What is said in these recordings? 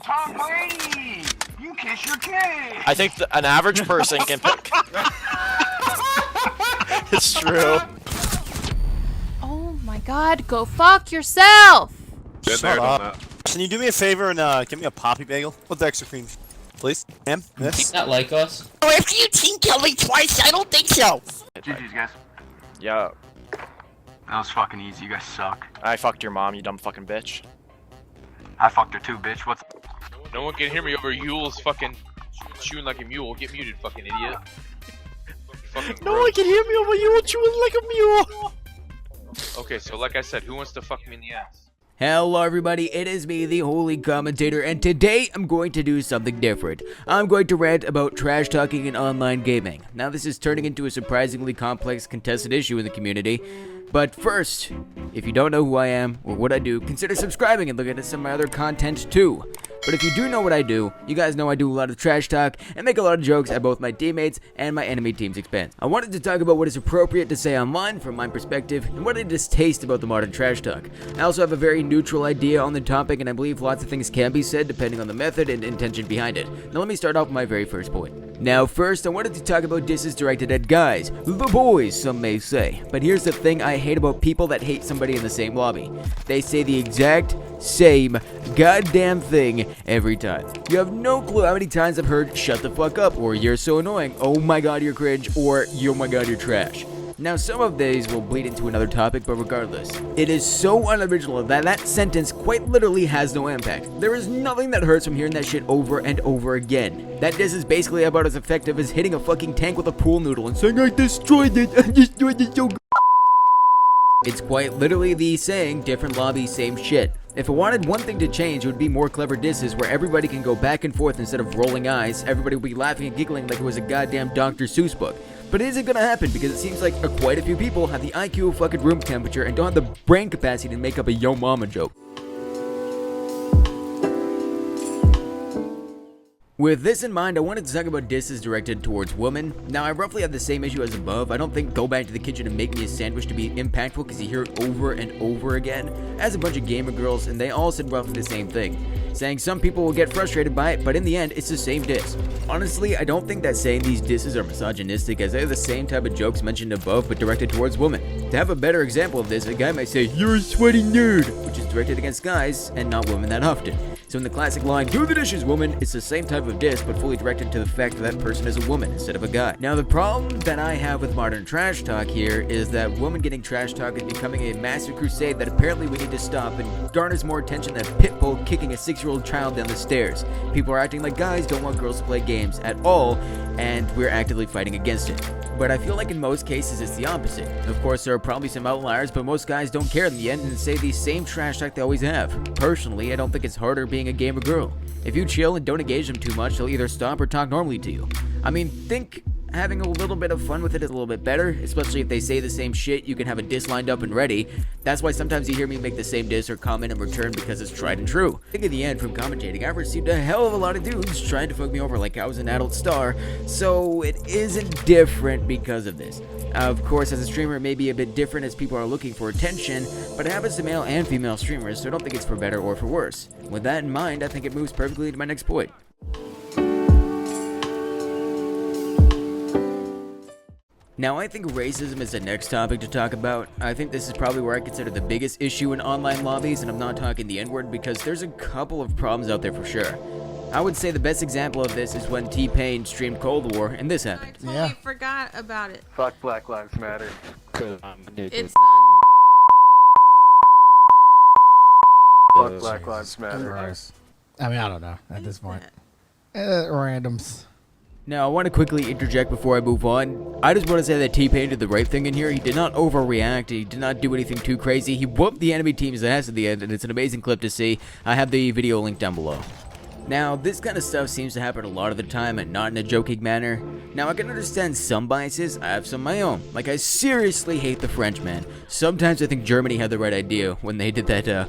Tom Brady! You kiss your kid! I think an average person can pick. It's true. Oh my god, go fuck yourself! Shut up. Can you do me a favor and give me a poppy bagel with extra cream, please? Ma'am? Miss? Not like us. Oh, after you team killed me twice, I don't think so. GG's, guys. Yeah, That was fucking easy. You guys suck. I fucked your mom, you dumb fucking bitch. I fucked her too, bitch. What's... No one can hear me over Yule's fucking chewing like a mule. Get muted, fucking idiot. Fucking No one can hear me over you chewing like a mule. Okay, so like I said, who wants to fuck me in the ass? Hello everybody, it is me, the Holy Commentator, and today I'm going to do something different. I'm going to rant about trash talking in online gaming. Now this is turning into a surprisingly complex contested issue in the community, but first, if you don't know who I am or what I do, consider subscribing and looking at some of my other content too. But if you do know what I do, you guys know I do a lot of trash talk and make a lot of jokes at both my teammates and my enemy team's expense. I wanted to talk about what is appropriate to say online from my perspective and what I distaste about the modern trash talk. I also have a very neutral idea on the topic, and I believe lots of things can be said depending on the method and intention behind it. Now let me start off with my very first point. Now first, I wanted to talk about disses directed at guys, the boys some may say. But here's the thing I hate about people that hate somebody in the same lobby. They say the exact same goddamn thing every time. You have no clue how many times I've heard shut the fuck up, or you're so annoying, oh my god you're cringe, or oh my god you're trash. Now some of these will bleed into another topic, but regardless, it is so unoriginal that that sentence quite literally has no impact. There is nothing that hurts from hearing that shit over and over again. That diss is basically about as effective as hitting a fucking tank with a pool noodle and saying I destroyed it so good. It's quite literally the saying, different lobby, same shit. If I wanted one thing to change, it would be more clever disses where everybody can go back and forth instead of rolling eyes. Everybody would be laughing and giggling like it was a goddamn Dr. Seuss book. But it isn't gonna happen because it seems like quite a few people have the IQ of fucking room temperature and don't have the brain capacity to make up a yo mama joke. With this in mind, I wanted to talk about disses directed towards women. Now, I roughly have the same issue as above. I don't think go back to the kitchen and make me a sandwich to be impactful because you hear it over and over again as a bunch of gamer girls, and they all said roughly the same thing, saying some people will get frustrated by it, but in the end, it's the same diss. Honestly, I don't think that saying these disses are misogynistic, as they're the same type of jokes mentioned above but directed towards women. To have a better example of this, a guy might say, "You're a sweaty nerd," which is directed against guys and not women that often. So in the classic line, "Do the dishes, woman," it's the same type of diss, but fully directed to the fact that that person is a woman instead of a guy. Now the problem that I have with modern trash talk here is that women getting trash talk is becoming a massive crusade that apparently we need to stop, and garners more attention than Pitbull kicking a 6-year-old child down the stairs. People are acting like guys don't want girls to play games at all, and we're actively fighting against it. But I feel like in most cases it's the opposite. Of course there are probably some outliers, but most guys don't care in the end and say the same trash talk they always have. Personally, I don't think it's harder being a gamer girl. If you chill and don't engage them too much, they'll either stop or talk normally to you. I mean, think having a little bit of fun with it is a little bit better, especially if they say the same shit, you can have a diss lined up and ready. That's why sometimes you hear me make the same diss or comment in return because it's tried and true. I think in the end, from commentating, I've received a hell of a lot of dudes trying to fuck me over like I was an adult star, so it isn't different because of this. Of course, as a streamer, it may be a bit different as people are looking for attention, but it happens to male and female streamers, so I don't think it's for better or for worse. With that in mind, I think it moves perfectly to my next point. Now, I think racism is the next topic to talk about. I think this is probably where I consider the biggest issue in online lobbies, and I'm not talking the N-word because there's a couple of problems out there for sure. I would say the best example of this is when T-Pain streamed Cold War, and this happened. I totally forgot about it. Fuck Black Lives Matter. It's Fuck Black Lives Matter. I mean, I don't know at this point. Randoms. Now, I want to quickly interject before I move on. I just want to say that T-Pain did the right thing in here. He did not overreact. He did not do anything too crazy. He whooped the enemy team's ass at the end, and it's an amazing clip to see. I have the video linked down below. Now, this kind of stuff seems to happen a lot of the time and not in a joking manner. Now, I can understand some biases. I have some of my own. Like, I seriously hate the French, man. Sometimes I think Germany had the right idea when they did that,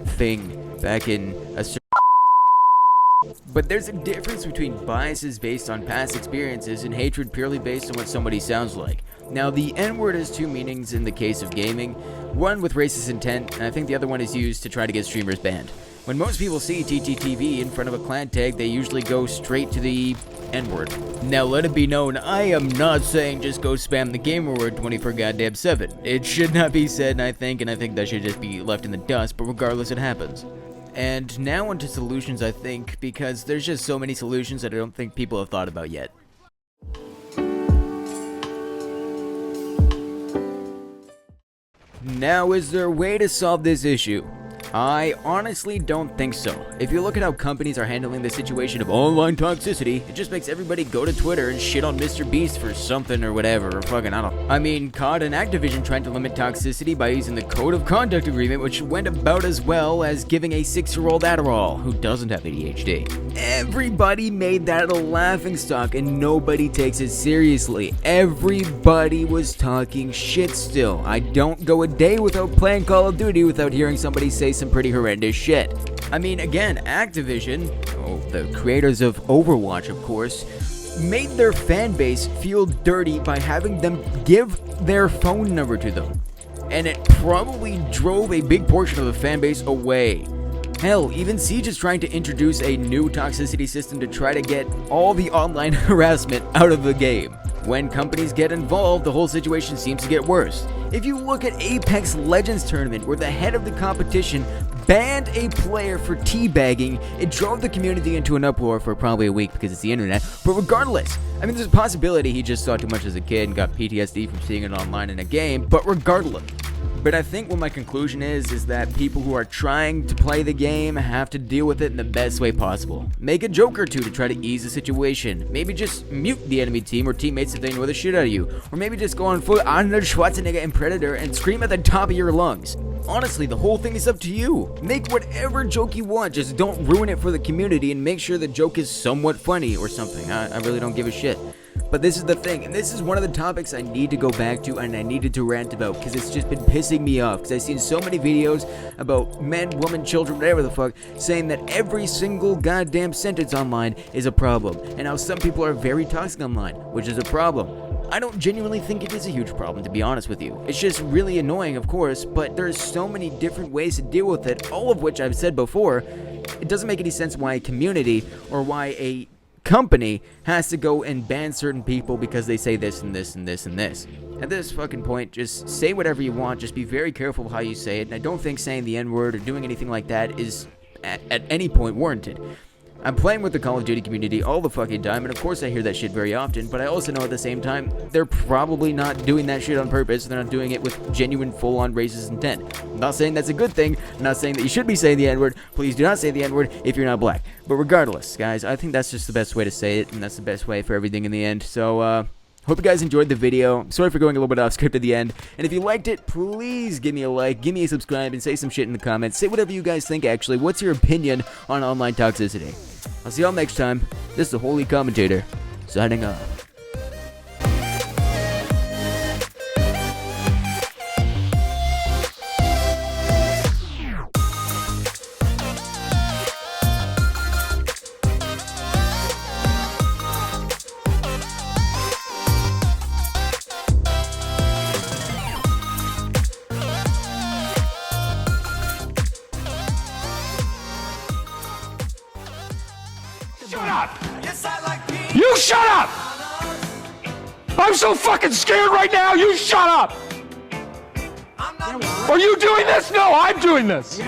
thing back in a certain... But there's a difference between biases based on past experiences and hatred purely based on what somebody sounds like. Now, the N-word has two meanings in the case of gaming. One with racist intent, and I think the other one is used to try to get streamers banned. When most people see TTTV in front of a clan tag, they usually go straight to the N-word. Now let it be known, I am not saying just go spam the gamer word 24/7. It should not be said, and I think that should just be left in the dust, but regardless, it happens. And now onto solutions, I think, because there's just so many solutions that I don't think people have thought about yet. Now, is there a way to solve this issue? I honestly don't think so. If you look at how companies are handling the situation of online toxicity, it just makes everybody go to Twitter and shit on Mr. Beast for something or whatever, or fucking, I don't know. I mean, COD and Activision tried to limit toxicity by using the Code of Conduct Agreement, which went about as well as giving a 6-year-old Adderall, who doesn't have ADHD. Everybody made that a laughingstock and nobody takes it seriously. Everybody was talking shit still. I don't go a day without playing Call of Duty without hearing somebody say some pretty horrendous shit. I mean, again, Activision, the creators of Overwatch, of course, made their fan base feel dirty by having them give their phone number to them. And it probably drove a big portion of the fan base away. Hell, even Siege is trying to introduce a new toxicity system to try to get all the online harassment out of the game. When companies get involved, the whole situation seems to get worse. If you look at Apex Legends tournament, where the head of the competition banned a player for teabagging, it drove the community into an uproar for probably a week because it's the internet. But regardless, I mean, there's a possibility he just saw too much as a kid and got PTSD from seeing it online in a game, but regardless. But I think what my conclusion is that people who are trying to play the game have to deal with it in the best way possible. Make a joke or two to try to ease the situation. Maybe just mute the enemy team or teammates if they annoy the shit out of you. Or maybe just go on full Arnold Schwarzenegger and Predator and scream at the top of your lungs. Honestly, the whole thing is up to you. Make whatever joke you want, just don't ruin it for the community and make sure the joke is somewhat funny or something. I really don't give a shit. But this is the thing, and this is one of the topics I need to go back to and I needed to rant about because it's just been pissing me off because I've seen so many videos about men, women, children, whatever the fuck, saying that every single goddamn sentence online is a problem and how some people are very toxic online, which is a problem. I don't genuinely think it is a huge problem, to be honest with you. It's just really annoying, of course, but there's so many different ways to deal with it, all of which I've said before. It doesn't make any sense why a community or why a company has to go and ban certain people because they say this and this and this and this. At this fucking point, just say whatever you want, just be very careful how you say it, and I don't think saying the N-word or doing anything like that is at any point warranted. I'm playing with the Call of Duty community all the fucking time, and of course I hear that shit very often, but I also know at the same time, they're probably not doing that shit on purpose, they're not doing it with genuine full-on racist intent. I'm not saying that's a good thing, I'm not saying that you should be saying the N-word, please do not say the N-word if you're not black. But regardless, guys, I think that's just the best way to say it, and that's the best way for everything in the end, so, hope you guys enjoyed the video. Sorry for going a little bit off script at the end. And if you liked it, please give me a like, give me a subscribe, and say some shit in the comments. Say whatever you guys think, actually. What's your opinion on online toxicity? I'll see y'all next time. This is the Holy Commentator, signing off. Shut up! You shut up! I'm so fucking scared right now, you shut up! Are you doing this? No, I'm doing this!